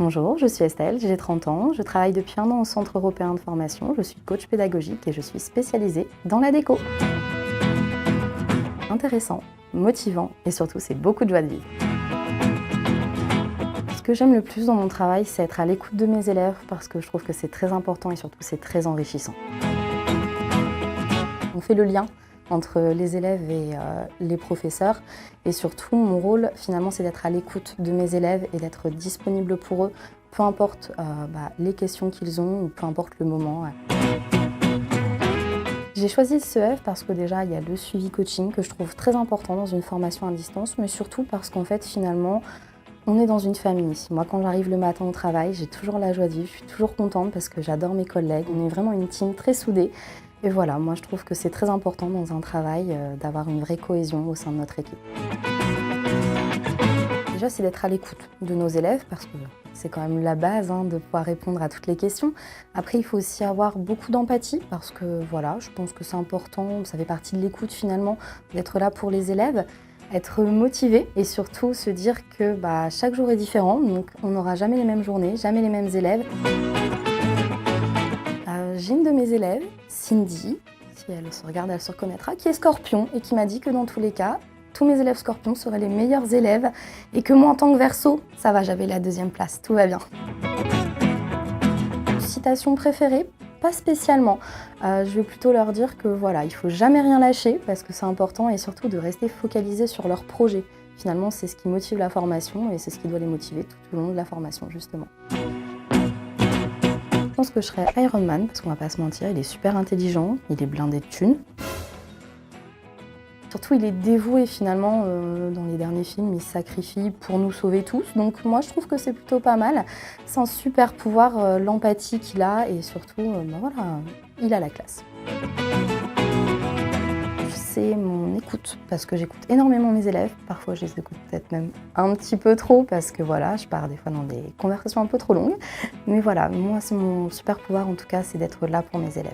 Bonjour, je suis Estelle, j'ai 30 ans, je travaille depuis 1 an au Centre européen de formation, je suis coach pédagogique et je suis spécialisée dans la déco. Intéressant, motivant et surtout c'est beaucoup de joie de vivre. Ce que j'aime le plus dans mon travail, c'est être à l'écoute de mes élèves parce que je trouve que c'est très important et surtout c'est très enrichissant. On fait le lien entre les élèves et les professeurs et surtout mon rôle finalement c'est d'être à l'écoute de mes élèves et d'être disponible pour eux, peu importe les questions qu'ils ont ou peu importe le moment. J'ai choisi le CEF parce que déjà il y a le suivi coaching que je trouve très important dans une formation à distance, mais surtout parce qu'en fait finalement on est dans une famille ici. Moi quand j'arrive le matin au travail, j'ai toujours la joie de vivre, je suis toujours contente parce que j'adore mes collègues, on est vraiment une team très soudée. Et voilà, moi je trouve que c'est très important dans un travail d'avoir une vraie cohésion au sein de notre équipe. Déjà c'est d'être à l'écoute de nos élèves parce que c'est quand même la base de pouvoir répondre à toutes les questions. Après il faut aussi avoir beaucoup d'empathie parce que voilà, je pense que c'est important, ça fait partie de l'écoute finalement, d'être là pour les élèves. Être motivé et surtout se dire que chaque jour est différent, donc on n'aura jamais les mêmes journées, jamais les mêmes élèves. J'ai une de mes élèves, Cindy, si elle se regarde, elle se reconnaîtra, qui est Scorpion et qui m'a dit que dans tous les cas, tous mes élèves Scorpions seraient les meilleurs élèves et que moi en tant que Verseau, ça va, j'avais la 2e place, tout va bien. Citation préférée? Pas spécialement. Je vais plutôt leur dire que voilà, il faut jamais rien lâcher parce que c'est important et surtout de rester focalisé sur leur projet. Finalement, c'est ce qui motive la formation et c'est ce qui doit les motiver tout au long de la formation justement. Je pense que je serais Iron Man parce qu'on va pas se mentir, il est super intelligent, il est blindé de thunes. Surtout, il est dévoué finalement, dans les derniers films, il se sacrifie pour nous sauver tous. Donc moi, je trouve que c'est plutôt pas mal. C'est un super pouvoir, l'empathie qu'il a et surtout, voilà, il a la classe. C'est mon écoute, parce que j'écoute énormément mes élèves. Parfois, je les écoute peut-être même un petit peu trop, parce que voilà, je pars des fois dans des conversations un peu trop longues. Mais voilà, moi, c'est mon super pouvoir en tout cas, c'est d'être là pour mes élèves.